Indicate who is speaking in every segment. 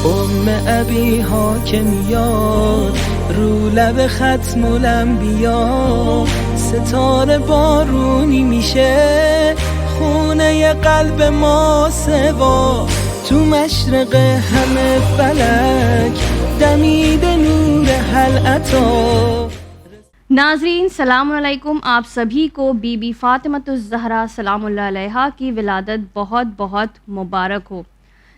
Speaker 1: ام ابی حاکمیات رو لب ختم الانبیا، ستاره بارونی میشه خونه قلب ما سوا، تو مشرق همه فلک دمید نور حل عطا.
Speaker 2: ناظرین سلام علیکم، آپ سبھی کو بی بی فاطمۃ الزہرا سلام اللہ علیہا کی ولادت بہت بہت مبارک ہو۔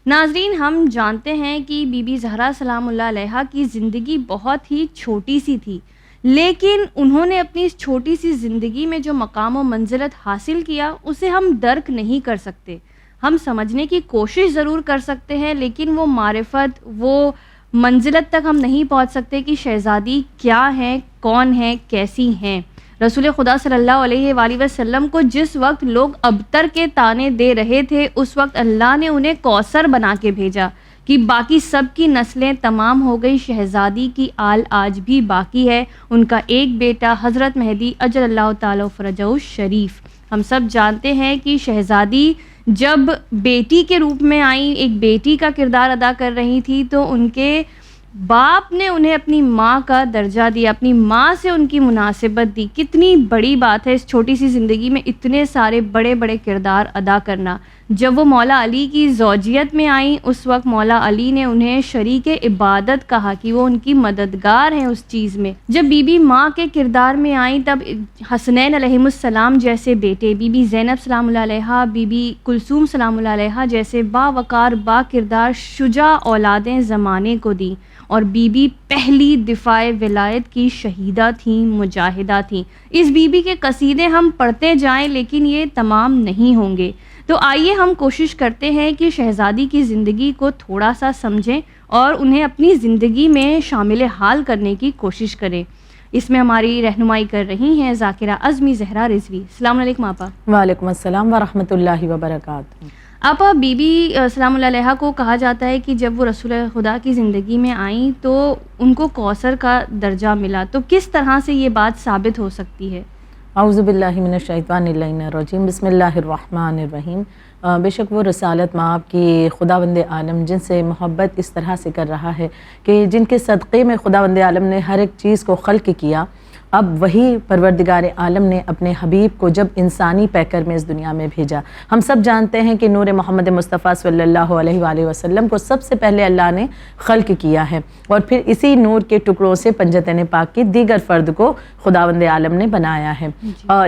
Speaker 2: ناظرین، ہم جانتے ہیں کہ بی بی زہرا سلام اللہ علیہا کی زندگی بہت ہی چھوٹی سی تھی، لیکن انہوں نے اپنی اس چھوٹی سی زندگی میں جو مقام و منزلت حاصل کیا اسے ہم درک نہیں کر سکتے۔ ہم سمجھنے کی کوشش ضرور کر سکتے ہیں، لیکن وہ معرفت، وہ منزلت تک ہم نہیں پہنچ سکتے کہ شہزادی کیا ہیں، کون ہیں، کیسی ہیں۔ رسول خدا صلی اللہ علیہ وآلہ وسلم کو جس وقت لوگ ابتر کے طعنے دے رہے تھے، اس وقت اللہ نے انہیں کوثر بنا کے بھیجا کہ باقی سب کی نسلیں تمام ہو گئی، شہزادی کی آل آج بھی باقی ہے، ان کا ایک بیٹا حضرت مہدی اجل اللہ تعالی فرجہ الشریف۔ ہم سب جانتے ہیں کہ شہزادی جب بیٹی کے روپ میں آئیں، ایک بیٹی کا کردار ادا کر رہی تھی، تو ان کے باپ نے انہیں اپنی ماں کا درجہ دیا، اپنی ماں سے ان کی مناسبت دی۔ کتنی بڑی بات ہے اس چھوٹی سی زندگی میں اتنے سارے بڑے بڑے کردار ادا کرنا۔ جب وہ مولا علی کی زوجیت میں آئیں، اس وقت مولا علی نے انہیں شریک عبادت کہا کہ وہ ان کی مددگار ہیں اس چیز میں۔ جب بی بی ماں کے کردار میں آئیں، تب حسنین علیہم السلام جیسے بیٹے، بی بی زینب سلام اللہ علیہا، بی بی کلثوم سلام اللہ علیہا جیسے باوقار با کردار شجاع اولادیں زمانے کو دیں، اور بی بی پہلی دفاع ولایت کی شہیدہ تھیں، مجاہدہ تھیں۔ اس بی بی کے قصیدے ہم پڑھتے جائیں، لیکن یہ تمام نہیں ہوں گے۔ تو آئیے ہم کوشش کرتے ہیں کہ شہزادی کی زندگی کو تھوڑا سا سمجھیں اور انہیں اپنی زندگی میں شامل حال کرنے کی کوشش کریں۔ اس میں ہماری رہنمائی کر رہی ہیں ذاکرہ اعظمی زہرا رضوی۔ السلام علیکم آپا۔
Speaker 3: وعلیکم السلام ورحمۃ اللہ وبرکاتہ۔
Speaker 2: آپا، بی بی سلام اللہ علیہا کو کہا جاتا ہے کہ جب وہ رسول خدا کی زندگی میں آئیں تو ان کو کوثر کا درجہ ملا، تو کس طرح سے یہ بات ثابت ہو سکتی ہے؟
Speaker 3: اعوذ باللہ من الشیطان اللعین الرجیم، بسم اللہ الرحمن الرحیم۔ بے شک وہ رسالت مآب کی خداوند عالم جن سے محبت اس طرح سے کر رہا ہے کہ جن کے صدقے میں خداوند عالم نے ہر ایک چیز کو خلق کیا، اب وہی پروردگار عالم نے اپنے حبیب کو جب انسانی پیکر میں اس دنیا میں بھیجا۔ ہم سب جانتے ہیں کہ نور محمد مصطفیٰ صلی اللہ علیہ وآلہ وسلم کو سب سے پہلے اللہ نے خلق کیا ہے، اور پھر اسی نور کے ٹکڑوں سے پنجتین پاک کی دیگر فرد کو خداوند عالم نے بنایا ہے۔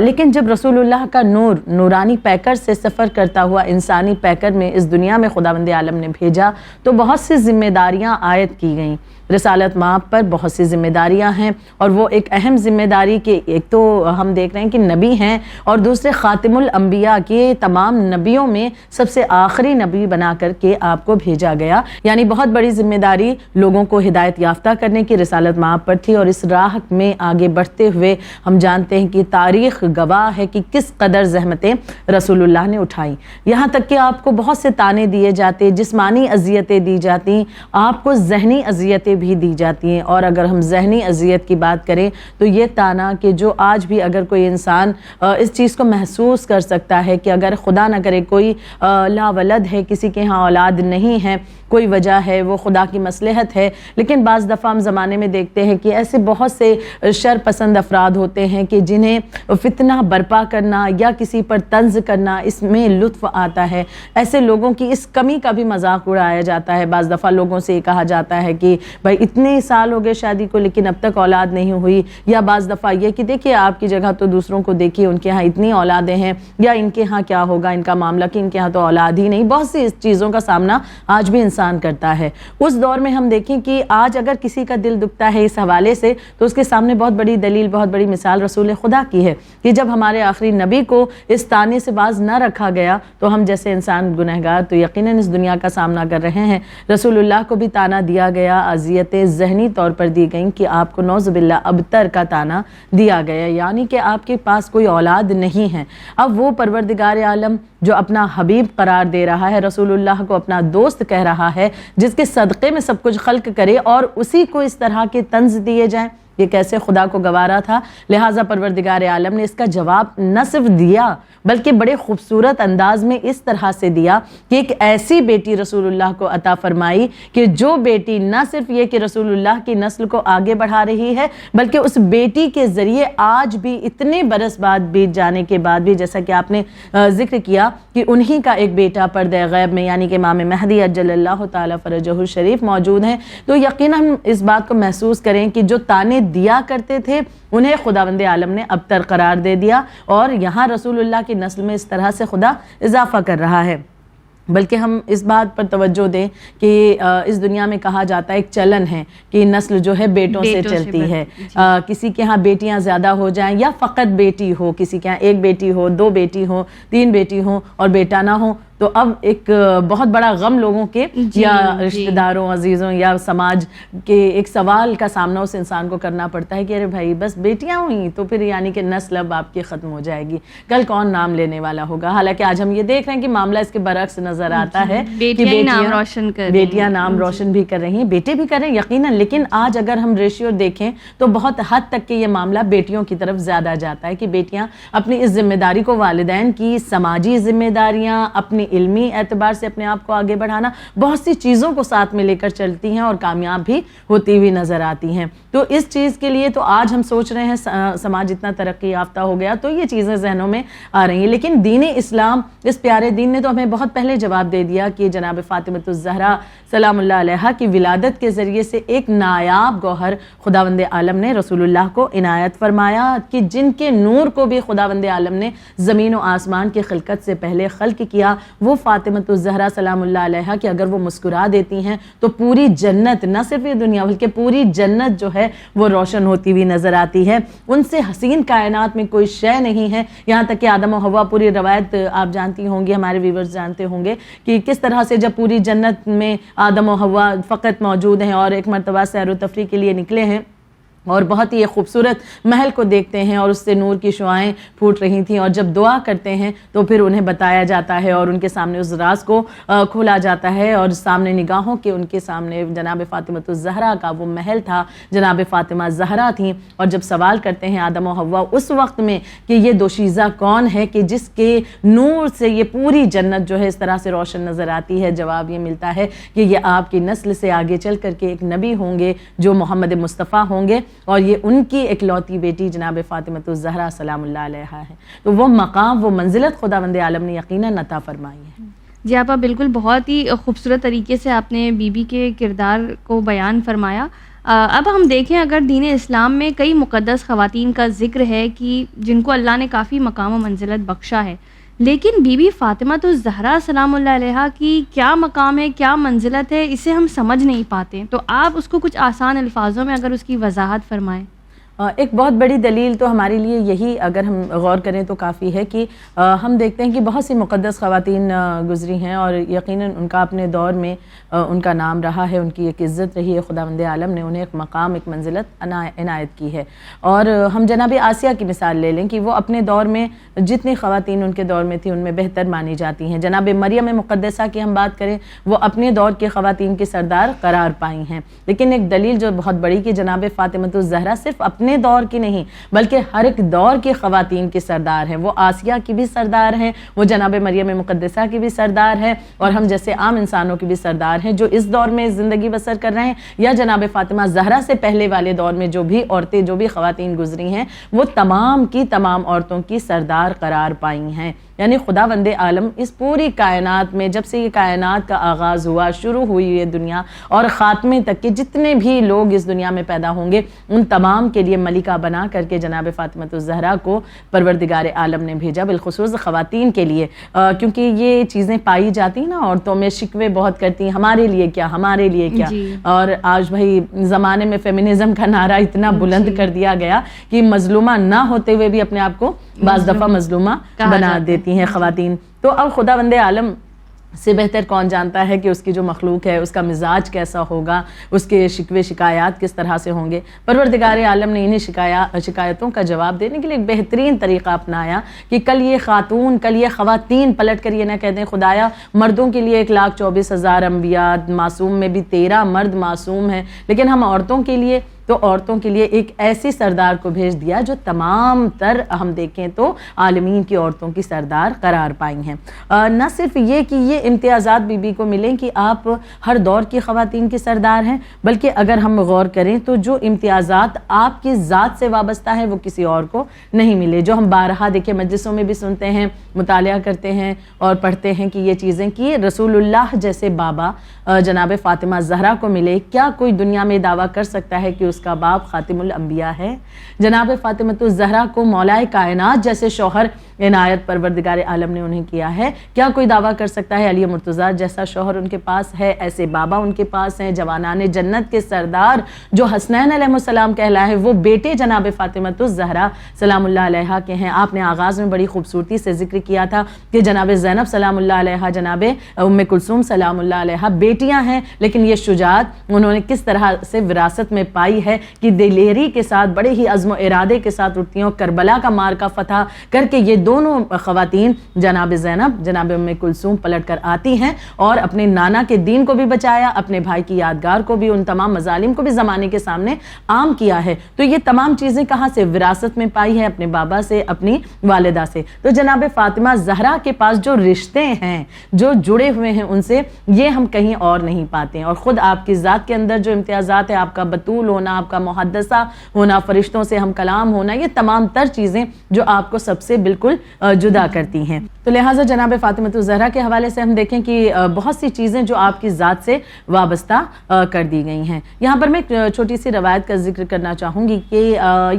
Speaker 3: لیکن جب رسول اللہ کا نور نورانی پیکر سے سفر کرتا ہوا انسانی پیکر میں اس دنیا میں خداوند عالم نے بھیجا، تو بہت سی ذمہ داریاں عائد کی گئیں۔ رسالت مآب پر بہت سی ذمہ داریاں ہیں، اور وہ ایک اہم ذمہ داری کہ ایک تو ہم دیکھ رہے ہیں کہ نبی ہیں، اور دوسرے خاتم الانبیاء کے تمام نبیوں میں سب سے آخری نبی بنا کر کے آپ کو بھیجا گیا، یعنی بہت بڑی ذمہ داری لوگوں کو ہدایت یافتہ کرنے کی رسالت مآب پر تھی۔ اور اس راہ میں آگے بڑھتے ہوئے ہم جانتے ہیں کہ تاریخ گواہ ہے کہ کس قدر زحمتیں رسول اللہ نے اٹھائیں، یہاں تک کہ آپ کو بہت سے طعنے دیے جاتے، جسمانی اذیتیں دی جاتی، آپ کو ذہنی اذیتیں بھی دی جاتی ہیں۔ اور اگر ہم ذہنی اذیت کی بات کریں تو یہ طعنہ کہ جو آج بھی اگر کوئی انسان اس چیز کو محسوس کر سکتا ہے کہ اگر خدا نہ کرے کوئی لا ولد ہے، کسی کے ہاں اولاد نہیں ہے، کوئی وجہ ہے، وہ خدا کی مصلحت ہے، لیکن بعض دفعہ ہم زمانے میں دیکھتے ہیں کہ ایسے بہت سے شر پسند افراد ہوتے ہیں کہ جنہیں فتنہ برپا کرنا یا کسی پر طنز کرنا اس میں لطف آتا ہے۔ ایسے لوگوں کی اس کمی کا بھی مذاق اڑایا جاتا ہے۔ بعض دفعہ لوگوں سے یہ کہا جاتا ہے کہ بھائی اتنے سال ہو گئے شادی کو لیکن اب تک اولاد نہیں ہوئی، یا بعض دفعہ یہ کہ دیکھیے آپ کی جگہ تو دوسروں کو دیکھیے ان کے ہاں اتنی اولادیں ہیں، یا ان کے ہاں کیا ہوگا ان کا معاملہ کہ ان کے ہاں تو اولاد ہی نہیں۔ بہت سی اس چیزوں کا سامنا آج بھی انسان کرتا ہے۔ اس دور میں ہم دیکھیں کہ آج اگر کسی کا دل دکھتا ہے اس حوالے سے تو اس کے سامنے بہت بڑی دلیل، بہت بڑی مثال رسول خدا کی ہے کہ جب ہمارے آخری نبی کو اس طعنے سے باز نہ رکھا گیا تو ہم جیسے انسان گنہگار تو یقیناً اس دنیا کا سامنا کر رہے ہیں۔ رسول اللہ کو بھی طعنہ دیا گیا، اذیتیں ذہنی طور پر دی گئیں کہ آپ کو نعوذ باللہ ابتر کا طعنہ دیا گیا، یعنی کہ آپ کے پاس کوئی اولاد نہیں ہے۔ اب وہ پروردگار عالم جو اپنا حبیب قرار دے رہا ہے، رسول اللہ کو اپنا دوست کہہ رہا ہے، جس کے صدقے میں سب کچھ خلق کرے، اور اسی کو اس طرح کے طنز دیے جائیں، یہ کیسے خدا کو گوارا تھا. لہٰذا پروردگار عالم نے اس کا جواب نہ صرف دیا بلکہ بڑے خوبصورت انداز میں اس طرح سے دیا کہ ایک ایسی بیٹی رسول اللہ کو عطا فرمائی کہ جو بیٹی نہ صرف یہ کہ رسول اللہ کی نسل کو آگے بڑھا رہی ہے بلکہ اس بیٹی کے ذریعے آج بھی اتنے برس بعد بیت جانے کے بعد بھی, جیسا کہ آپ نے ذکر کیا کہ انہی کا ایک بیٹا پردہ غیب میں یعنی کہ امام مہدی عجل اللہ تعالی فرجہ الشریف موجود ہیں, تو یقیناً ہم اس بات کو محسوس کریں کہ جو تانے دیا کرتے تھے انہیں خداوند عالم نے ابتر قرار دے دیا اور یہاں رسول اللہ کی نسل میں اس طرح سے خدا اضافہ کر رہا ہے. بلکہ ہم اس بات پر توجہ دیں کہ اس دنیا میں کہا جاتا ہے ایک چلن ہے کہ نسل جو ہے بیٹوں سے چلتی ہے. کسی کے ہاں بیٹیاں زیادہ ہو جائیں یا فقط بیٹی ہو, کسی کے ہاں ایک بیٹی ہو, دو بیٹی ہو, تین بیٹی ہو اور بیٹا نہ ہو, تو اب ایک بہت بڑا غم لوگوں کے یا رشتہ داروں عزیزوں یا سماج کے ایک سوال کا سامنا اس انسان کو کرنا پڑتا ہے کہ ارے بھائی بس بیٹیاں ہوئیں تو پھر یعنی کہ نسل اب آپ کی ختم ہو جائے گی, کل کون نام لینے والا ہوگا. حالانکہ آج ہم یہ دیکھ رہے ہیں کہ معاملہ اس کے برعکس نظر آتا ہے کہ بیٹیاں نام روشن بھی کر رہی ہیں, بیٹے بھی کر رہے ہیں یقیناً, لیکن آج اگر ہم ریشیو دیکھیں تو بہت حد تک کہ یہ معاملہ بیٹیوں کی طرف زیادہ جاتا ہے کہ بیٹیاں اپنی اس ذمہ داری کو, والدین کی سماجی ذمہ داریاں, اپنی علمی اعتبار سے اپنے آپ کو آگے بڑھانا, بہت سی چیزوں کو ساتھ میں لے کر چلتی ہیں اور کامیاب بھی ہوتی ہوئی نظر آتی ہیں. تو اس چیز کے لیے تو آج ہم سوچ رہے ہیں سماج اتنا ترقی یافتہ ہو گیا تو یہ چیزیں ذہنوں میں آ رہی ہیں, لیکن دین اسلام اس پیارے دین نے تو ہمیں بہت پہلے جواب دے دیا کہ جناب فاطمہ الزہرا سلام اللہ علیہا کی ولادت کے ذریعے سے ایک نایاب گوہر خداوند عالم نے رسول اللہ کو عنایت فرمایا کہ جن کے نور کو بھی خداوند عالم نے زمین و آسمان کی خلقت سے پہلے خلق کیا, وہ فاطمہ الزہرا سلام اللہ علیہا کہ اگر وہ مسکرا دیتی ہیں تو پوری جنت, نہ صرف یہ دنیا بلکہ پوری جنت جو ہے وہ روشن ہوتی ہوئی نظر آتی ہے. ان سے حسین کائنات میں کوئی شے نہیں ہے, یہاں تک کہ آدم و حوا, پوری روایت آپ جانتی ہوں گی, ہمارے ویورز جانتے ہوں گے کہ کس طرح سے جب پوری جنت میں آدم و حوا فقط موجود ہیں اور ایک مرتبہ سیر و تفریح کے لیے نکلے ہیں اور بہت ہی خوبصورت محل کو دیکھتے ہیں اور اس سے نور کی شعائیں پھوٹ رہی تھیں, اور جب دعا کرتے ہیں تو پھر انہیں بتایا جاتا ہے اور ان کے سامنے اس راز کو کھولا جاتا ہے اور سامنے نگاہوں کے ان کے سامنے جناب فاطمہ الزہرا کا وہ محل تھا, جناب فاطمہ زہرا تھیں. اور جب سوال کرتے ہیں آدم و حوا اس وقت میں کہ یہ دوشیزہ کون ہے کہ جس کے نور سے یہ پوری جنت جو ہے اس طرح سے روشن نظر آتی ہے, جواب یہ ملتا ہے کہ یہ آپ کی نسل سے آگے چل کر کے ایک نبی ہوں گے جو محمد مصطفیٰ ہوں گے, اور یہ ان کی اکلوتی بیٹی جناب فاطمہ الزہرا سلام اللہ علیہا ہے. تو وہ مقام, وہ منزلت خداوند عالم نے یقیناً عطا فرمائی ہے.
Speaker 2: جی آپا, بالکل بہت ہی خوبصورت طریقے سے آپ نے بی بی کے کردار کو بیان فرمایا. اب ہم دیکھیں اگر دین اسلام میں کئی مقدس خواتین کا ذکر ہے کہ جن کو اللہ نے کافی مقام و منزلت بخشا ہے, لیکن بی بی فاطمہ الزہرا سلام اللہ علیہا کی کیا مقام ہے, کیا منزلت ہے, اسے ہم سمجھ نہیں پاتے. تو آپ اس کو کچھ آسان الفاظوں میں اگر اس کی وضاحت فرمائیں.
Speaker 3: ایک بہت بڑی دلیل تو ہمارے لیے یہی اگر ہم غور کریں تو کافی ہے کہ ہم دیکھتے ہیں کہ بہت سی مقدس خواتین گزری ہیں اور یقیناً ان کا اپنے دور میں ان کا نام رہا ہے, ان کی ایک عزت رہی ہے, خداوند عالم نے انہیں ایک مقام, ایک منزلت عنایت کی ہے. اور ہم جناب آسیہ کی مثال لے لیں کہ وہ اپنے دور میں جتنی خواتین ان کے دور میں تھیں ان میں بہتر مانی جاتی ہیں. جناب مریم مقدسہ کی ہم بات کریں, وہ اپنے دور کے خواتین کی سردار قرار پائی ہیں. لیکن ایک دلیل جو بہت بڑی کہ جناب فاطمہ الزہرا صرف اپنے دور کی نہیں بلکہ ہر ایک دور کی خواتین کی سردار ہیں. وہ آسیہ کی بھی سردار ہیں, وہ جناب مریم مقدسہ کی بھی سردار ہے, اور ہم جیسے عام انسانوں کی بھی سردار ہیں جو اس دور میں زندگی بسر کر رہے ہیں, یا جناب فاطمہ زہرا سے پہلے والے دور میں جو بھی عورتیں, جو بھی خواتین گزری ہیں, وہ تمام کی تمام عورتوں کی سردار قرار پائی ہیں. یعنی خداوند عالم اس پوری کائنات میں جب سے یہ کائنات کا آغاز ہوا, شروع ہوئی یہ دنیا اور خاتمے تک کے جتنے بھی لوگ اس دنیا میں پیدا ہوں گے, ان تمام کے لیے ملکہ بنا کر کے جناب فاطمہ الزہرا کو پروردگار عالم نے بھیجا, بالخصوص خواتین کے لیے. کیونکہ یہ چیزیں پائی جاتی ہیں نا, عورتوں میں شکوے بہت کرتی ہیں, ہمارے لیے کیا, ہمارے لیے کیا. اور آج بھائی زمانے میں فیمنزم کا نعرہ اتنا بلند کر دیا گیا کہ مظلومہ نہ ہوتے ہوئے بھی اپنے آپ کو بعض دفعہ مظلومہ بنا دیتی ہیں خواتین. تو اب خداوند عالم سے بہتر کون جانتا ہے کہ اس کی جو مخلوق ہے اس کا مزاج کیسا ہوگا, اس کے شکوے شکایات کس طرح سے ہوں گے. پروردگار عالم نے انہیں شکایتوں کا جواب دینے کے لیے ایک بہترین طریقہ اپنایا کہ کل یہ خاتون, کل یہ خواتین پلٹ کر یہ نہ کہتے ہیں خدایا مردوں کے لیے 1,24,000 انبیاء معصوم میں بھی 13 مرد معصوم ہیں, لیکن ہم عورتوں کے لیے تو عورتوں کے لیے ایک ایسی سردار کو بھیج دیا جو تمام تر ہم دیکھیں تو عالمین کی عورتوں کی سردار قرار پائی ہیں۔ نہ صرف یہ کہ یہ امتیازات بی بی کو ملیں کہ آپ ہر دور کی خواتین کی سردار ہیں، بلکہ اگر ہم غور کریں تو جو امتیازات آپ کی ذات سے وابستہ ہیں وہ کسی اور کو نہیں ملے، جو ہم بارہا دیکھیں مجلسوں میں بھی سنتے ہیں، مطالعہ کرتے ہیں اور پڑھتے ہیں کہ یہ چیزیں کہ رسول اللہ جیسے بابا جناب فاطمہ زہرا کو ملے۔ کیا کوئی دنیا میں دعویٰ کر سکتا ہے کہ اس کا باپ خاتم الانبیاء ہے؟ جناب فاطمہ الزہرا کو مولا کائنات جیسے شوہر عنایت پروردگار عالم نے انہیں کیا ہے۔ کیا کوئی دعویٰ کر سکتا ہے علی مرتضیٰ جیسا شوہر ان کے پاس ہے، ایسے بابا ان کے پاس ہیں، جوانان جنت کے سردار جو حسنین علیہ السلام کہلائے وہ بیٹے جناب فاطمہ الزہرا سلام اللہ علیہا کے ہیں۔ آپ نے آغاز میں بڑی خوبصورتی سے ذکر کیا تھا کہ جناب زینب سلام اللہ علیہا، جناب ام کلثوم سلام اللہ علیہا بیٹیاں ہیں، لیکن یہ شجاعت انہوں نے کس طرح سے وراثت میں پائی ہے کہ دلیری کے ساتھ بڑے ہی عزم و ارادے کے ساتھ اٹھتی ہیں، کربلا کا مارکا فتح کر کے یہ دونوں خواتین جناب زینب جناب ام کلثوم پلٹ کر آتی ہیں اور اپنے نانا کے دین کو بھی بچایا، اپنے بھائی کی یادگار کو بھی، ان تمام مظالم کو بھی زمانے کے سامنے عام کیا ہے۔ تو یہ تمام چیزیں کہاں سے وراثت میں پائی ہے؟ اپنے بابا سے، اپنی والدہ سے۔ تو جناب فاطمہ زہرا کے پاس جو رشتے ہیں، جو جڑے ہوئے ہیں ان سے، یہ ہم کہیں اور نہیں پاتے ہیں۔ اور خود آپ کی ذات کے اندر جو امتیازات ہے، آپ کا بطول ہونا، آپ کا محدثہ ہونا، فرشتوں سے ہم کلام ہونا، یہ تمام تر چیزیں جو آپ کو سب سے بالکل جدا کرتی ہیں۔ تو لہٰذا جناب فاطمہ الزہرا کے حوالے سے ہم دیکھیں کہ بہت سی چیزیں جو آپ کی ذات سے وابستہ کر دی گئی ہیں۔ یہاں پر میں ایک چھوٹی سی روایت کا ذکر کرنا چاہوں گی کہ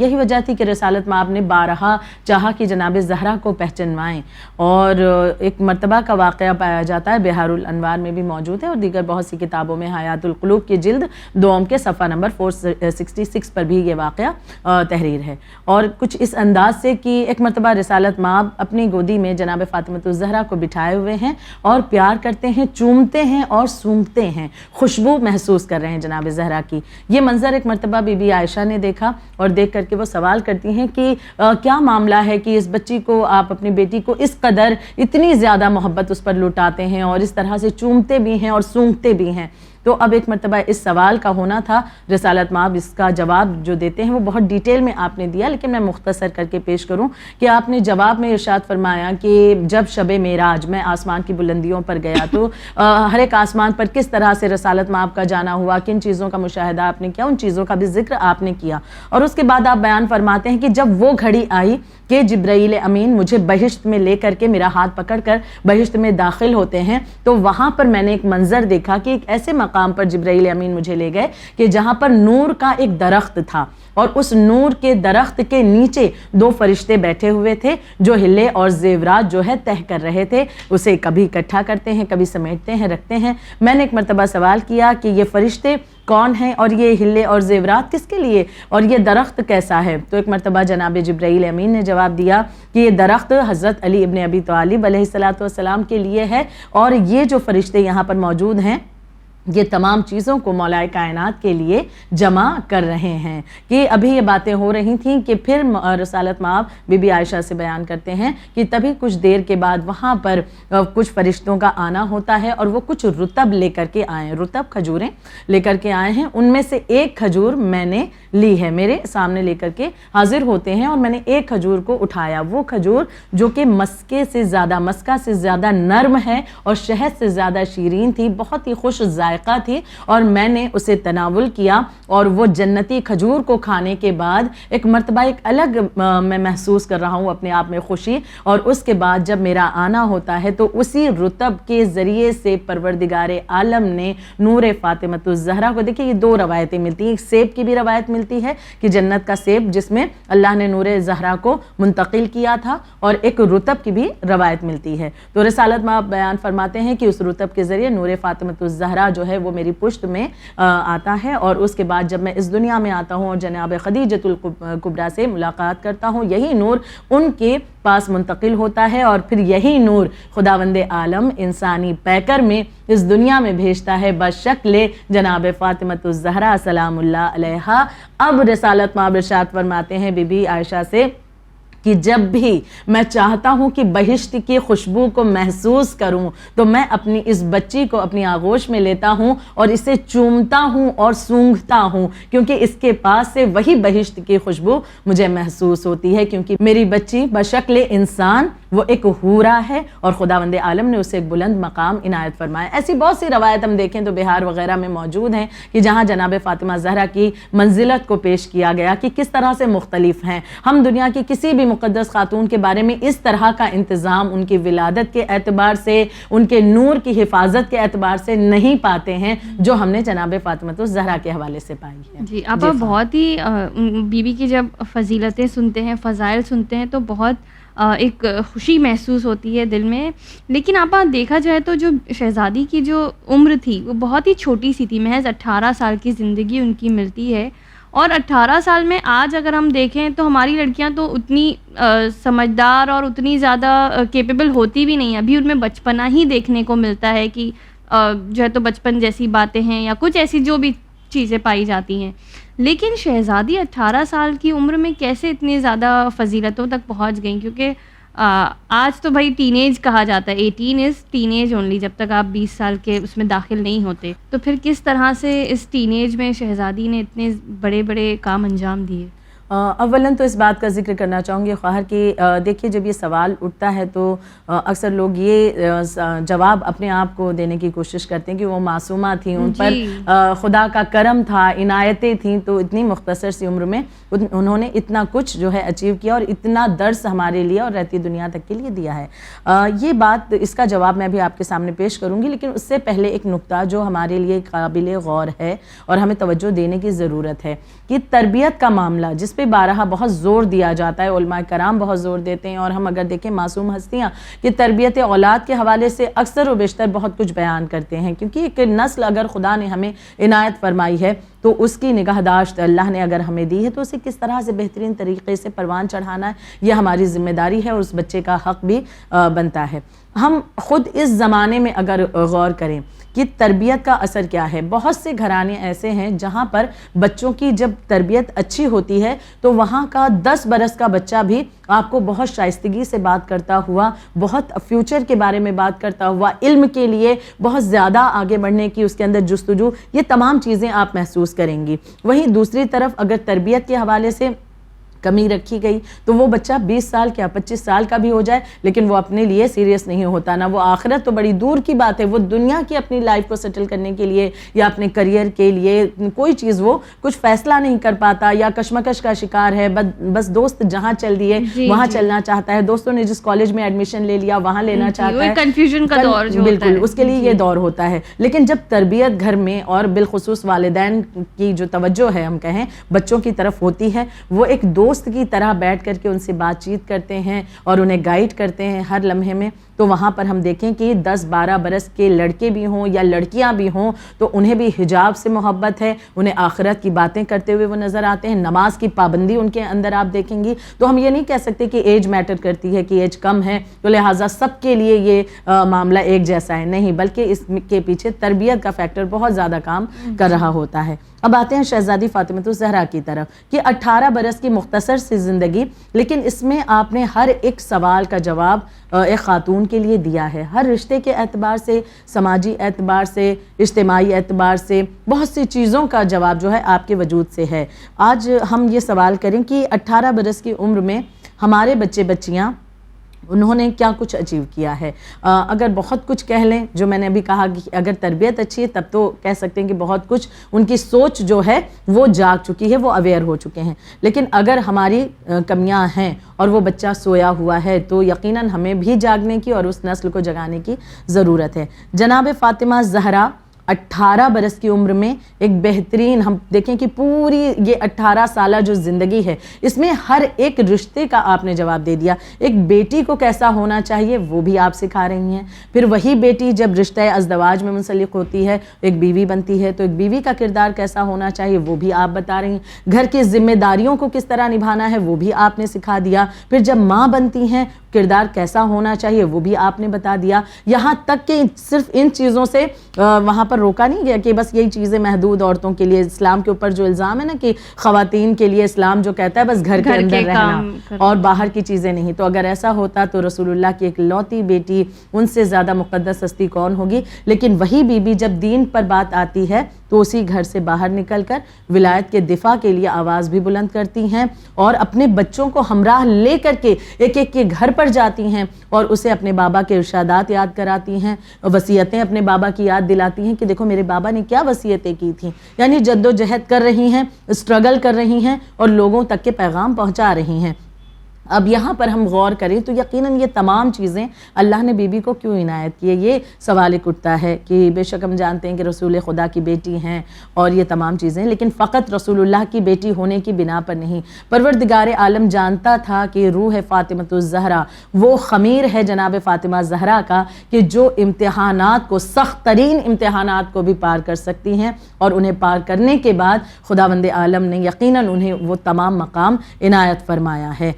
Speaker 3: یہی وجہ تھی کہ رسالت مآب نے بارہا چاہا کہ جناب زہرا کو پہچنوائیں، اور ایک مرتبہ کا واقعہ پایا جاتا ہے، بہار الانوار میں بھی موجود ہے اور دیگر بہت سی کتابوں میں، حیات القلوب کی جلد 2 کے صفحہ نمبر 466 پر بھی یہ واقعہ تحریر ہے، اور کچھ اس انداز سے کہ ایک مرتبہ رسالت مآب اپنی گودی میں جناب فاطمہ الزہرا کو بٹھائے ہوئے ہیں اور پیار کرتے ہیں، چومتے ہیں اور سونگھتے ہیں، خوشبو محسوس کر رہے ہیں جناب زہرا کی۔ یہ منظر ایک مرتبہ بی بی عائشہ نے دیکھا اور دیکھ کر کے وہ سوال کرتی ہیں کہ کیا معاملہ ہے کہ اس بچی کو، آپ اپنی بیٹی کو اس قدر اتنی زیادہ محبت اس پر لٹاتے ہیں اور اس طرح سے چومتے بھی ہیں اور سونگھتے بھی ہیں؟ تو اب ایک مرتبہ اس سوال کا ہونا تھا، رسالت مآب اس کا جواب جو دیتے ہیں وہ بہت ڈیٹیل میں آپ نے دیا، لیکن میں مختصر کر کے پیش کروں کہ آپ نے جواب میں ارشاد فرمایا کہ جب شب معراج میں آسمان کی بلندیوں پر گیا تو ہر ایک آسمان پر کس طرح سے رسالت مآب کا جانا ہوا، کن چیزوں کا مشاہدہ آپ نے کیا، ان چیزوں کا بھی ذکر آپ نے کیا، اور اس کے بعد آپ بیان فرماتے ہیں کہ جب وہ گھڑی آئی کہ جبرائیل امین مجھے بہشت میں لے کر کے میرا ہاتھ پکڑ کر بہشت میں داخل ہوتے ہیں، تو وہاں پر میں نے ایک منظر دیکھا کہ ایک ایسے مقام پر جبرائیل امین مجھے لے گئے کہ جہاں پر نور کا ایک درخت تھا، اور اس نور کے درخت کے نیچے 2 فرشتے بیٹھے ہوئے تھے جو ہلے اور زیورات جو ہے تہہ کر رہے تھے، اسے کبھی اکٹھا کرتے ہیں، کبھی سمیٹتے ہیں، رکھتے ہیں۔ میں نے ایک مرتبہ سوال کیا کہ یہ فرشتے کون ہیں اور یہ ہلے اور زیورات کس کے لیے، اور یہ درخت کیسا ہے؟ تو ایک مرتبہ جناب جبرائیل امین نے جواب دیا کہ یہ درخت حضرت علی ابن ابی طالب علیہ السلام کے لیے ہے، اور یہ جو فرشتے یہاں پر موجود ہیں یہ تمام چیزوں کو مولا کائنات کے لیے جمع کر رہے ہیں۔ کہ ابھی یہ باتیں ہو رہی تھیں کہ پھر رسالت مآب بی بی عائشہ سے بیان کرتے ہیں کہ تبھی کچھ دیر کے بعد وہاں پر کچھ فرشتوں کا آنا ہوتا ہے، اور وہ کچھ رطب لے کر کے آئے ہیں، رطب کھجوریں لے کر کے آئے ہیں، ان میں سے ایک کھجور میں نے لی ہے، میرے سامنے لے کر کے حاضر ہوتے ہیں، اور میں نے ایک کھجور کو اٹھایا، وہ کھجور جو کہ مسکہ سے زیادہ نرم ہے اور شہد سے زیادہ شیرین تھی، بہت ہی خوش ذائقہ تھی، اور میں نے اسے تناول کیا، اور وہ جنتی کھجور کو کھانے کے بعد ایک مرتبہ ایک الگ میں محسوس کر رہا ہوں اپنے آپ میں خوشی، اور اس کے بعد جب میرا آنا ہوتا ہے تو اسی رطب کے ذریعے سے پروردگار عالم نے نور فاطمہ الزہرا کو، دیکھیں یہ 2 روایتیں ملتی ہیں، ایک سیب کی بھی روایت ملتی ہے کہ جنت کا سیب جس میں اللہ نے نور زہرا کو منتقل کیا تھا، اور ایک رطب کی بھی روایت ملتی ہے۔ تو رسالت مآب بیان فرماتے ہیں کہ اس رطب کے ذریعے نور فاطمہ الزہرا جو ہے وہ میری پشت میں آتا ہے، اور اس کے بعد جب میں اس دنیا میں آتا ہوں اور جناب خدیجۃ الکبریٰ سے ملاقات کرتا ہوں، یہی نور ان کے پاس منتقل ہوتا ہے، اور پھر یہی نور خداوند عالم انسانی پیکر میں اس دنیا میں بھیجتا ہے بشکل جناب فاطمہ الزہرا سلام اللہ علیہا۔ اب رسالت مآب ارشاد فرماتے ہیں بی بی عائشہ سے کہ جب بھی میں چاہتا ہوں کہ بہشت کی خوشبو کو محسوس کروں تو میں اپنی اس بچی کو اپنی آغوش میں لیتا ہوں اور اسے چومتا ہوں اور سونگھتا ہوں، کیونکہ اس کے پاس سے وہی بہشت کی خوشبو مجھے محسوس ہوتی ہے، کیونکہ میری بچی بشکل انسان وہ ایک حورا ہے اور خداوند عالم نے اسے ایک بلند مقام عنایت فرمایا۔ ایسی بہت سی روایت ہم دیکھیں تو بہار وغیرہ میں موجود ہیں کہ جہاں جناب فاطمہ زہرا کی منزلت کو پیش کیا گیا کہ کس طرح سے مختلف ہیں۔ ہم دنیا کی کسی بھی مقدس خاتون کے بارے میں اس طرح کا انتظام ان کی ولادت کے اعتبار سے، ان کے نور کی حفاظت کے اعتبار سے نہیں پاتے ہیں جو ہم نے جناب فاطمہ زہرا کے حوالے سے پائی ہے۔
Speaker 2: جی آپ بہت ہی بی بی کی جب فضیلتیں سنتے ہیں، فضائل سنتے ہیں تو بہت ایک خوشی محسوس ہوتی ہے دل میں۔ لیکن آپ دیکھا جائے تو جو شہزادی کی جو عمر تھی وہ بہت ہی چھوٹی سی تھی، محض 18 سال کی زندگی ان کی ملتی ہے، اور 18 سال میں آج اگر ہم دیکھیں تو ہماری لڑکیاں تو اتنی سمجھدار اور اتنی زیادہ کیپیبل ہوتی بھی نہیں، ابھی ان میں بچپنا ہی دیکھنے کو ملتا ہے کہ جو ہے تو بچپن جیسی باتیں ہیں یا کچھ ایسی جو بھی چیزیں پائی جاتی ہیں۔ لیکن شہزادی 18 سال کی عمر میں کیسے اتنی زیادہ فضیلتوں تک پہنچ گئیں؟ کیونکہ آج تو بھائی ٹین ایج کہا جاتا ہے، 18 از ٹین ایج اونلی، جب تک آپ 20 سال کے اس میں داخل نہیں ہوتے۔ تو پھر کس طرح سے اس ٹین ایج میں شہزادی نے اتنے بڑے بڑے کام انجام دیے؟
Speaker 3: اولاً تو اس بات کا ذکر کرنا چاہوں گی خواہر کہ دیکھیے جب یہ سوال اٹھتا ہے تو اکثر لوگ یہ جواب اپنے آپ کو دینے کی کوشش کرتے ہیں کہ وہ معصومہ تھیں، ان پر خدا کا کرم تھا، عنایتیں تھیں، تو اتنی مختصر سی عمر میں انہوں نے اتنا کچھ جو ہے اچیو کیا اور اتنا درس ہمارے لیے اور رہتی دنیا تک کے لیے دیا ہے۔ یہ بات، اس کا جواب میں بھی آپ کے سامنے پیش کروں گی، لیکن اس سے پہلے ایک نقطہ جو ہمارے لیے قابل غور ہے اور ہمیں توجہ دینے کی ضرورت ہے کہ تربیت کا معاملہ جس پہ بارہا بہت زور دیا جاتا ہے، علماء کرام بہت زور دیتے ہیں، اور ہم اگر دیکھیں معصوم ہستیاں کہ تربیت اولاد کے حوالے سے اکثر و بیشتر بہت کچھ بیان کرتے ہیں، کیونکہ ایک نسل اگر خدا نے ہمیں عنایت فرمائی ہے تو اس کی نگہداشت اللہ نے اگر ہمیں دی ہے تو اسے کس طرح سے بہترین طریقے سے پروان چڑھانا ہے یہ ہماری ذمہ داری ہے اور اس بچے کا حق بھی بنتا ہے۔ ہم خود اس زمانے میں اگر غور کریں کہ تربیت کا اثر کیا ہے، بہت سے گھرانے ایسے ہیں جہاں پر بچوں کی جب تربیت اچھی ہوتی ہے تو وہاں کا 10 برس کا بچہ بھی آپ کو بہت شائستگی سے بات کرتا ہوا، بہت فیوچر کے بارے میں بات کرتا ہوا، علم کے لیے بہت زیادہ آگے بڑھنے کی اس کے اندر جستجو، یہ تمام چیزیں آپ محسوس کریں گی۔ وہیں دوسری طرف اگر تربیت کے حوالے سے کمی رکھی گئی تو وہ بچہ 20 سال کیا 25 سال کا بھی ہو جائے لیکن وہ اپنے لیے سیریس نہیں ہوتا، نہ وہ آخرت تو بڑی دور کی بات ہے، وہ دنیا کی اپنی لائف کو سیٹل کرنے کے لیے یا اپنے کریئر کے لیے کوئی چیز وہ کچھ فیصلہ نہیں کر پاتا یا کشمکش کا شکار ہے، بس دوست جہاں چل دیے وہاں چلنا چاہتا ہے، دوستوں نے جس کالج میں ایڈمیشن لے لیا وہاں لینا چاہتا ہے،
Speaker 2: کنفیوژن کا دور جو
Speaker 3: بالکل اس کے لیے یہ دور ہوتا ہے۔ لیکن جب تربیت گھر میں اور بالخصوص والدین کی جو توجہ ہے ہم کہیں بچوں کی طرف ہوتی ہے، وہ ایک دوست کی طرح بیٹھ کر کے ان سے بات چیت کرتے ہیں اور انہیں گائیڈ کرتے ہیں ہر لمحے میں، تو وہاں پر ہم دیکھیں کہ 10-12 برس کے لڑکے بھی ہوں یا لڑکیاں بھی ہوں تو انہیں بھی حجاب سے محبت ہے، انہیں آخرت کی باتیں کرتے ہوئے وہ نظر آتے ہیں، نماز کی پابندی ان کے اندر آپ دیکھیں گی۔ تو ہم یہ نہیں کہہ سکتے کہ ایج میٹر کرتی ہے کہ ایج کم ہے تو لہٰذا سب کے لیے یہ معاملہ ایک جیسا ہے، نہیں، بلکہ اس کے پیچھے تربیت کا فیکٹر بہت زیادہ کام کر رہا ہوتا ہے۔ اب آتے ہیں شہزادی فاطمہ زہرا کی طرف کہ 18 برس کی مختصر سی زندگی، لیکن اس میں آپ نے ہر ایک سوال کا جواب ایک خاتون کے لیے دیا ہے، ہر رشتے کے اعتبار سے، سماجی اعتبار سے، اجتماعی اعتبار سے بہت سی چیزوں کا جواب جو ہے آپ کے وجود سے ہے۔ آج ہم یہ سوال کریں کہ 18 برس کی عمر میں ہمارے بچے بچیاں انہوں نے کیا کچھ اچیو کیا ہے۔ اگر بہت کچھ کہہ لیں، جو میں نے ابھی کہا کہ اگر تربیت اچھی ہے تب تو کہہ سکتے ہیں کہ بہت کچھ ان کی سوچ جو ہے وہ جاگ چکی ہے، وہ اویئر ہو چکے ہیں، لیکن اگر ہماری کمیاں ہیں اور وہ بچہ سویا ہوا ہے تو یقیناً ہمیں بھی جاگنے کی اور اس نسل کو جگانے کی ضرورت ہے۔ جناب فاطمہ زہرا 18 برس کی عمر میں ایک بہترین، ہم دیکھیں کہ پوری یہ 18 سالہ جو زندگی ہے اس میں ہر ایک رشتے کا آپ نے جواب دے دیا۔ ایک بیٹی کو کیسا ہونا چاہیے وہ بھی آپ سکھا رہی ہیں، پھر وہی بیٹی جب رشتہ ازدواج میں منسلک ہوتی ہے ایک بیوی بنتی ہے تو ایک بیوی کا کردار کیسا ہونا چاہیے وہ بھی آپ بتا رہی ہیں، گھر کی ذمہ داریوں کو کس طرح نبھانا ہے وہ بھی آپ نے سکھا دیا، پھر جب ماں بنتی ہیں کردار کیسا ہونا چاہیے وہ بھی آپ نے بتا دیا، یہاں تک کہ صرف ان چیزوں سے وہاں پر پر روکا نہیں گیا کہ بس یہی چیزیں محدود عورتوں کے لیے. اسلام کے اوپر جو الزام ہے نا کہ خواتین کے لیے اسلام جو کہتا ہے بس گھر کے اندر رہنا اور باہر کی چیزیں نہیں, تو اگر ایسا ہوتا تو رسول اللہ کی ایک لوتی بیٹی ان سے زیادہ مقدس ہستی کون ہوگی. لیکن وہی بی بی جب دین پر بات آتی ہے تو اسی گھر سے باہر نکل کر ولایت کے دفاع کے لیے آواز بھی بلند کرتی ہیں اور اپنے بچوں کو ہمراہ لے کر کے ایک ایک کے گھر پر جاتی ہیں اور اسے اپنے بابا کے ارشادات یاد کراتی ہیں, وصیتیں اپنے بابا کی یاد دلاتی ہیں کہ دیکھو میرے بابا نے کیا وصیتیں کی تھیں. یعنی جد و جہد کر رہی ہیں, اسٹرگل کر رہی ہیں اور لوگوں تک کے پیغام پہنچا رہی ہیں. اب یہاں پر ہم غور کریں تو یقیناً یہ تمام چیزیں اللہ نے بی بی کو کیوں عنایت کی ہے, یہ سوال اٹھتا ہے کہ بے شک ہم جانتے ہیں کہ رسول خدا کی بیٹی ہیں اور یہ تمام چیزیں, لیکن فقط رسول اللہ کی بیٹی ہونے کی بنا پر نہیں. پروردگار عالم جانتا تھا کہ روح فاطمۃ الزہرا وہ خمیر ہے جناب فاطمہ زہرا کا کہ جو امتحانات کو, سخت ترین امتحانات کو بھی پار کر سکتی ہیں, اور انہیں پار کرنے کے بعد خداوند عالم نے یقیناً انہیں وہ تمام مقام عنایت فرمایا ہے.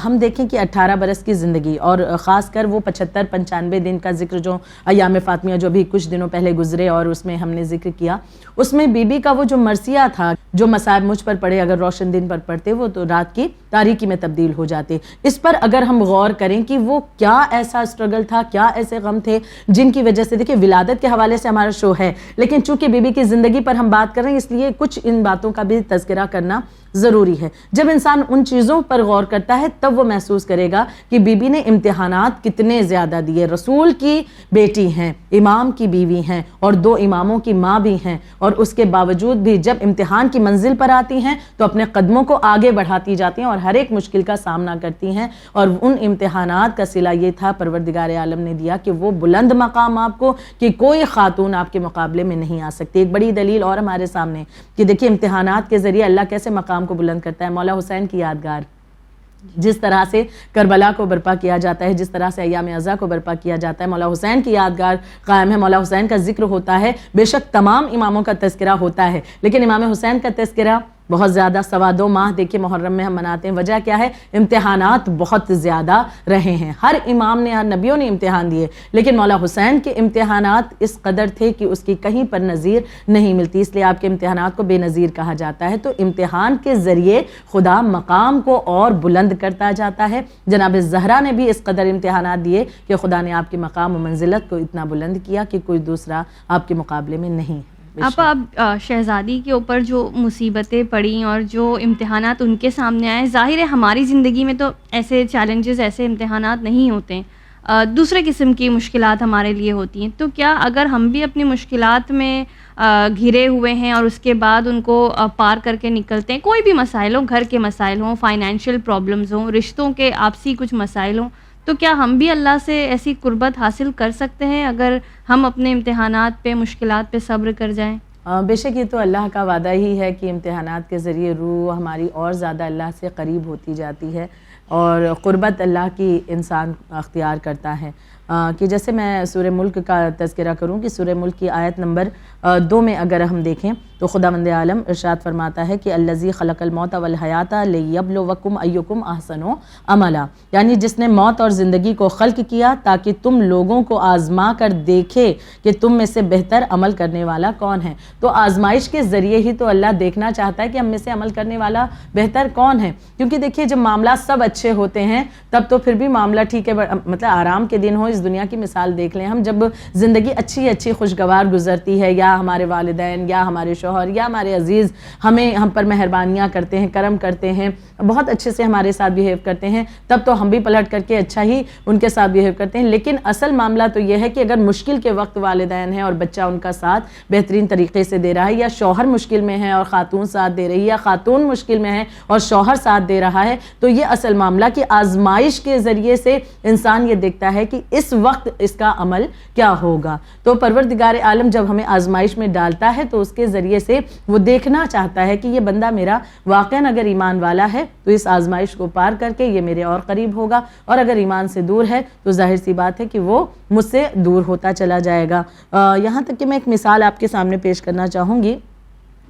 Speaker 3: ہم دیکھیں کہ 18 برس کی زندگی اور خاص کر وہ 75-95 دن کا ذکر جو ایام فاطمیہ جو بھی کچھ دنوں پہلے گزرے اور اس میں ہم نے ذکر کیا, اس میں بی بی کا وہ جو مرثیہ تھا, جو مصائب مجھ پر پڑے اگر روشن دن پر پڑتے وہ تو رات کی تاریکی میں تبدیل ہو جاتے. اس پر اگر ہم غور کریں کہ وہ کیا ایسا اسٹرگل تھا, کیا ایسے غم تھے جن کی وجہ سے, دیکھیں ولادت کے حوالے سے ہمارا شو ہے لیکن چونکہ بی بی کی زندگی پر ہم بات کر رہے ہیں اس لیے کچھ ان باتوں کا بھی تذکرہ کرنا ضروری ہے. جب انسان ان چیزوں پر غور کرتا ہے تب وہ محسوس کرے گا کہ بی بی نے امتحانات کتنے زیادہ دیے. رسول کی بیٹی ہیں, امام کی بیوی ہیں اور 2 اماموں کی ماں بھی ہیں, اور اس کے باوجود بھی جب امتحان کی منزل پر آتی ہیں تو اپنے قدموں کو آگے بڑھاتی جاتی ہیں اور ہر ایک مشکل کا سامنا کرتی ہیں. اور ان امتحانات کا صلہ یہ تھا پروردگار عالم نے دیا کہ وہ بلند مقام آپ کو کہ کوئی خاتون آپ کے مقابلے میں نہیں آ سکتی. ایک بڑی دلیل اور ہمارے سامنے کہ دیکھیے امتحانات کے ذریعے اللہ کیسے مقام کو بلند کرتا ہے. مولا حسین کی یادگار جس طرح سے کربلا کو برپا کیا جاتا ہے, جس طرح سے ایام عزا کو برپا کیا جاتا ہے, مولا حسین کی یادگار قائم ہے. مولا حسین کا ذکر ہوتا ہے, بے شک تمام اماموں کا تذکرہ ہوتا ہے لیکن امام حسین کا تذکرہ بہت زیادہ 2.25 ماہ دیکھیں محرم میں ہم مناتے ہیں. وجہ کیا ہے؟ امتحانات بہت زیادہ رہے ہیں. ہر امام نے, ہر نبیوں نے امتحان دیے لیکن مولا حسین کے امتحانات اس قدر تھے کہ اس کی کہیں پر نظیر نہیں ملتی, اس لیے آپ کے امتحانات کو بے نظیر کہا جاتا ہے. تو امتحان کے ذریعے خدا مقام کو اور بلند کرتا جاتا ہے. جناب زہرا نے بھی اس قدر امتحانات دیے کہ خدا نے آپ کے مقام و منزلت کو اتنا بلند کیا کہ کوئی دوسرا آپ کے مقابلے میں نہیں ہے.
Speaker 2: آپ شہزادی کے اوپر جو مصیبتیں پڑیں اور جو امتحانات ان کے سامنے آئے, ظاہر ہے ہماری زندگی میں تو ایسے چیلنجز, ایسے امتحانات نہیں ہوتے, دوسرے قسم کی مشکلات ہمارے لیے ہوتی ہیں. تو کیا اگر ہم بھی اپنی مشکلات میں گھرے ہوئے ہیں اور اس کے بعد ان کو پار کر کے نکلتے ہیں, کوئی بھی مسائل ہوں, گھر کے مسائل ہوں, فائنینشیل پرابلمز ہوں, رشتوں کے آپسی کچھ مسائل ہوں, تو کیا ہم بھی اللہ سے ایسی قربت حاصل کر سکتے ہیں اگر ہم اپنے امتحانات پہ, مشکلات پہ صبر کر جائیں؟
Speaker 3: بے شک یہ تو اللہ کا وعدہ ہی ہے کہ امتحانات کے ذریعے روح ہماری اور زیادہ اللہ سے قریب ہوتی جاتی ہے اور قربت اللہ کی انسان اختیار کرتا ہے. کہ جیسے میں سورہ ملک کا تذکرہ کروں کہ سورہ ملک کی آیت نمبر 2 میں اگر ہم دیکھیں تو خداوند عالم ارشاد فرماتا ہے کہ الذی خلق الموت والحیات لیبلوکم ایکم احسن عملا, یعنی جس نے موت اور زندگی کو خلق کیا تاکہ تم لوگوں کو آزما کر دیکھے کہ تم میں سے بہتر عمل کرنے والا کون ہے. تو آزمائش کے ذریعے ہی تو اللہ دیکھنا چاہتا ہے کہ ہم میں سے عمل کرنے والا بہتر کون ہے. کیونکہ دیکھیے جب معاملات سب اچھے ہوتے ہیں تب تو پھر بھی معاملہ ٹھیک ہے, مطلب آرام کے دن ہو. اس دنیا کی مثال دیکھ لیں ہم, جب زندگی اچھی خوشگوار گزرتی ہے, یا ہمارے والدین یا ہمارے شوہر یا ہمارے عزیز ہم پر مہربانیاں کرتے ہیں, کرم کرتے ہیں, بہت اچھے سے ہمارے ساتھ بیہیو کرتے ہیں, تب تو ہم بھی پلٹ کر کے اچھا ہی ان کے ساتھ بیہیو کرتے ہیں. لیکن اصل معاملہ تو یہ ہے کہ اگر مشکل کے وقت والدین ہیں اور بچہ ان کا ساتھ بہترین طریقے سے دے رہا ہے, یا شوہر مشکل میں ہے اور خاتون ساتھ دے رہی ہے, یا خاتون مشکل میں ہے اور شوہر ساتھ دے رہا ہے, تو یہ اصل معاملہ کہ آزمائش کے ذریعے سے انسان یہ دیکھتا ہے کہ اس وقت اس کا عمل کیا ہوگا. تو پروردگار عالم جب ہمیں آزمائش میں ڈالتا ہے تو اس کے ذریعے سے وہ دیکھنا چاہتا ہے کہ یہ بندہ میرا واقعاً اگر ایمان والا ہے تو اس آزمائش کو پار کر کے یہ میرے اور قریب ہوگا, اور اگر ایمان سے دور ہے تو ظاہر سی بات ہے کہ وہ مجھ سے دور ہوتا چلا جائے گا. یہاں تک کہ میں ایک مثال آپ کے سامنے پیش کرنا چاہوں گی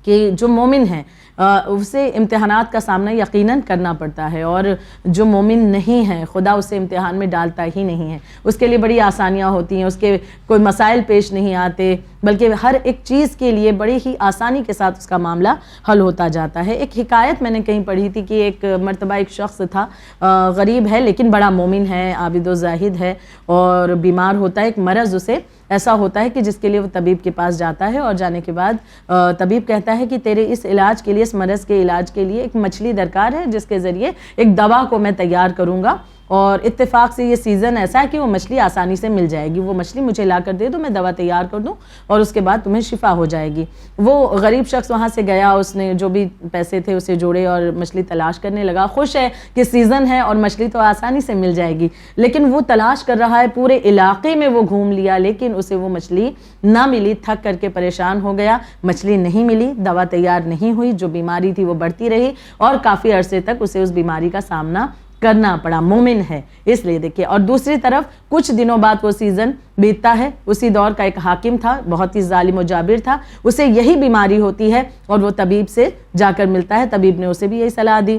Speaker 3: کہ جو مومن ہیں اسے امتحانات کا سامنا یقیناً کرنا پڑتا ہے, اور جو مومن نہیں ہے خدا اسے امتحان میں ڈالتا ہی نہیں ہے. اس کے لیے بڑی آسانیاں ہوتی ہیں, اس کے کوئی مسائل پیش نہیں آتے, بلکہ ہر ایک چیز کے لیے بڑی ہی آسانی کے ساتھ اس کا معاملہ حل ہوتا جاتا ہے. ایک حکایت میں نے کہیں پڑھی تھی کہ ایک مرتبہ ایک شخص تھا, غریب ہے لیکن بڑا مومن ہے, عابد و زاہد ہے, اور بیمار ہوتا ہے. ایک مرض اسے ایسا ہوتا ہے کہ جس کے لیے وہ طبیب کے پاس جاتا ہے, اور جانے کے بعد طبیب کہتا ہے کہ تیرے اس علاج کے لیے, اس مرض کے علاج کے لیے ایک مچھلی درکار ہے جس کے ذریعے ایک دوا کو میں تیار کروں گا, اور اتفاق سے یہ سیزن ایسا ہے کہ وہ مچھلی آسانی سے مل جائے گی, وہ مچھلی مجھے لا کر دے دو, میں دوا تیار کر دوں اور اس کے بعد تمہیں شفا ہو جائے گی. وہ غریب شخص وہاں سے گیا, اس نے جو بھی پیسے تھے اسے جوڑے اور مچھلی تلاش کرنے لگا. خوش ہے کہ سیزن ہے اور مچھلی تو آسانی سے مل جائے گی, لیکن وہ تلاش کر رہا ہے, پورے علاقے میں وہ گھوم لیا لیکن اسے وہ مچھلی نہ ملی. تھک کر کے پریشان ہو گیا, مچھلی نہیں ملی, دوا تیار نہیں ہوئی, جو بیماری تھی وہ بڑھتی رہی اور کافی عرصے تک اسے اس بیماری کا سامنا کرنا پڑا. مومن ہے اس لیے دیکھیے. اور دوسری طرف کچھ دنوں بعد وہ سیزن بیتتا ہے. اسی دور کا ایک حاکم تھا, بہت ہی ظالم و جابر تھا, اسے یہی بیماری ہوتی ہے اور وہ طبیب سے جا کر ملتا ہے. طبیب نے اسے بھی یہی صلاح دی,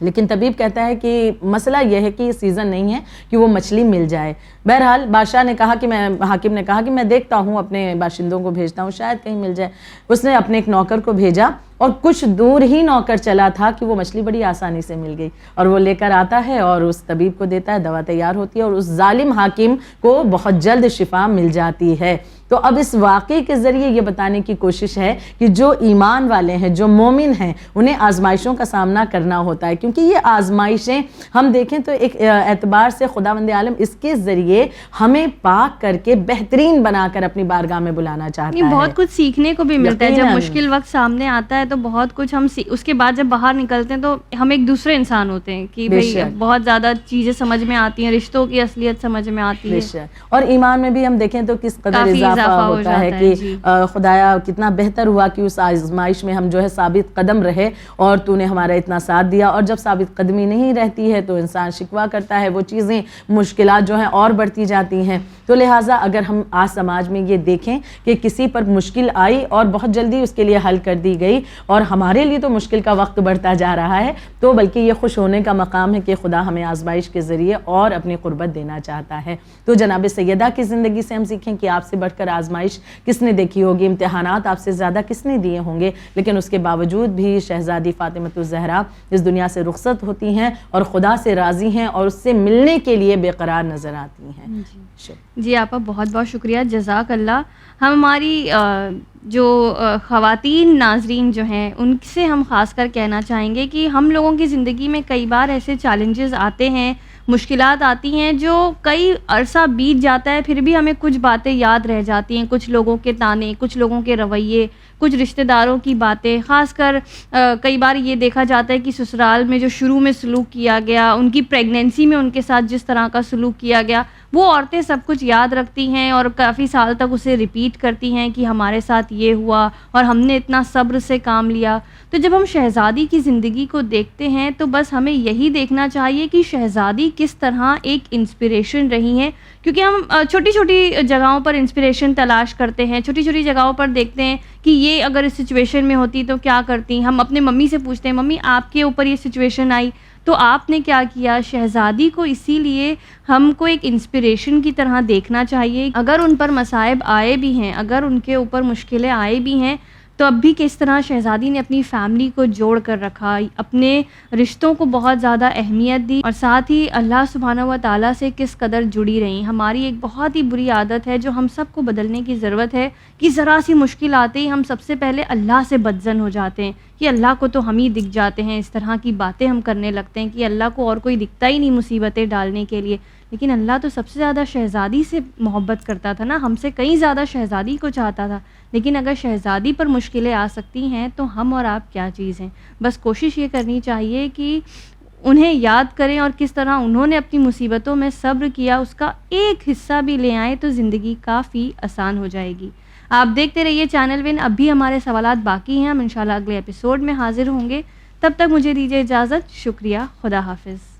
Speaker 3: لیکن طبیب کہتا ہے کہ مسئلہ یہ ہے کہ یہ سیزن نہیں ہے کہ وہ مچھلی مل جائے. بہرحال بادشاہ نے کہا کہ حاکم نے کہا کہ میں دیکھتا ہوں, اپنے باشندوں کو بھیجتا ہوں, شاید کہیں مل جائے. اس نے اپنے ایک نوکر کو بھیجا اور کچھ دور ہی نوکر چلا تھا کہ وہ مچھلی بڑی آسانی سے مل گئی, اور وہ لے کر آتا ہے اور اس طبیب کو دیتا ہے, دوا تیار ہوتی ہے اور اس ظالم حاکم کو بہت جلد شفا مل جاتی ہے. تو اب اس واقعے کے ذریعے یہ بتانے کی کوشش ہے کہ جو ایمان والے ہیں, جو مومن ہیں, انہیں آزمائشوں کا سامنا کرنا ہوتا ہے, کیونکہ یہ آزمائشیں ہم دیکھیں تو ایک اعتبار سے خداوند عالم اس کے ذریعے ہمیں پاک کر کے بہترین بنا کر اپنی بارگاہ میں بلانا چاہتا ہے.
Speaker 2: بہت کچھ سیکھنے کو بھی ملتا ہے. جب مشکل وقت سامنے آتا ہے تو بہت کچھ ہم اس کے بعد جب باہر نکلتے ہیں تو ہم ایک دوسرے انسان ہوتے ہیں کہ بھئی بہت زیادہ چیزیں سمجھ میں آتی ہیں, رشتوں کی اصلیت سمجھ میں آتی ہے.
Speaker 3: اور ایمان میں بھی ہم دیکھیں تو کس قدر اضافہ ہوتا ہے کہ خدایا کتنا بہتر ہوا کہ اس آزمائش میں ہم جو ہے ثابت قدم رہے اور تو نے ہمارا اتنا ساتھ دیا. اور جب ثابت قدمی نہیں رہتی ہے تو انسان شکوہ کرتا ہے, وہ چیزیں مشکلات جو ہیں اور بڑھتی جاتی ہیں. تو لہٰذا اگر ہم آج سماج میں یہ دیکھیں کہ کسی پر مشکل آئی اور بہت جلدی اس کے لیے حل کر دی گئی اور ہمارے لیے تو مشکل کا وقت بڑھتا جا رہا ہے, تو بلکہ یہ خوش ہونے کا مقام ہے کہ خدا ہمیں آزمائش کے ذریعے اور اپنی قربت دینا چاہتا ہے. تو جناب سیدہ کی زندگی سے ہم سیکھیں کہ آپ سے بڑھ کر آزمائش کس نے دیکھی ہوگی, امتحانات آپ سے زیادہ کس نے دیے ہوں گے, لیکن اس کے باوجود بھی شہزادی فاطمہ الزہرا اس دنیا سے رخصت ہوتی ہیں اور خدا سے راضی ہیں اور اس سے ملنے کے لیے بے قرار نظر آتی ہیں.
Speaker 2: جی آپ کا بہت بہت شکریہ, جزاک اللہ. ہماری جو خواتین ناظرین جو ہیں ان سے ہم خاص کر کہنا چاہیں گے کہ ہم لوگوں کی زندگی میں کئی بار ایسے چیلنجز آتے ہیں, مشکلات آتی ہیں جو کئی عرصہ بیت جاتا ہے, پھر بھی ہمیں کچھ باتیں یاد رہ جاتی ہیں, کچھ لوگوں کے تانے, کچھ لوگوں کے رویے, کچھ رشتہ داروں کی باتیں. خاص کر کئی بار یہ دیکھا جاتا ہے کہ سسرال میں جو شروع میں سلوک کیا گیا, ان کی پریگننسی میں ان کے ساتھ جس طرح کا سلوک کیا گیا, وہ عورتیں سب کچھ یاد رکھتی ہیں اور کافی سال تک اسے ریپیٹ کرتی ہیں کہ ہمارے ساتھ یہ ہوا اور ہم نے اتنا صبر سے کام لیا. تو جب ہم شہزادی کی زندگی کو دیکھتے ہیں تو بس ہمیں یہی دیکھنا چاہیے کہ شہزادی کس طرح ایک انسپریشن رہی ہیں, کیونکہ ہم چھوٹی چھوٹی جگہوں پر انسپریشن تلاش کرتے ہیں, چھوٹی چھوٹی جگہوں پر دیکھتے ہیں کہ یہ اگر اس سچویشن میں ہوتی تو کیا کرتی. ہم اپنے ممی سے پوچھتے ہیں, ممی آپ کے اوپر یہ سچویشن آئی تو آپ نے کیا کیا. شہزادی کو اسی لیے ہم کو ایک انسپریشن کی طرح دیکھنا چاہیے. اگر ان پر مصائب آئے بھی ہیں, اگر ان کے اوپر مشکلیں آئے بھی ہیں, تو اب بھی کس طرح شہزادی نے اپنی فیملی کو جوڑ کر رکھا, اپنے رشتوں کو بہت زیادہ اہمیت دی اور ساتھ ہی اللہ سبحانہ و تعالیٰ سے کس قدر جڑی رہیں. ہماری ایک بہت ہی بری عادت ہے جو ہم سب کو بدلنے کی ضرورت ہے کہ ذرا سی مشکل آتے ہی ہم سب سے پہلے اللہ سے بدظن ہو جاتے ہیں کہ اللہ کو تو ہم ہی دکھ جاتے ہیں. اس طرح کی باتیں ہم کرنے لگتے ہیں کہ اللہ کو اور کوئی دکھتا ہی نہیں مصیبتیں ڈالنے کے لیے. لیکن اللہ تو سب سے زیادہ شہزادی سے محبت کرتا تھا نا, ہم سے کہیں زیادہ شہزادی کو چاہتا تھا. لیکن اگر شہزادی پر مشکلیں آ سکتی ہیں تو ہم اور آپ کیا چیز ہیں. بس کوشش یہ کرنی چاہیے کہ انہیں یاد کریں اور کس طرح انہوں نے اپنی مصیبتوں میں صبر کیا, اس کا ایک حصہ بھی لے آئیں تو زندگی کافی آسان ہو جائے گی. آپ دیکھتے رہیے چینل ون. اب بھی ہمارے سوالات باقی ہیں, ہم انشاءاللہ اگلے ایپیسوڈ میں حاضر ہوں گے. تب تک مجھے دیجیے اجازت. شکریہ. خدا حافظ.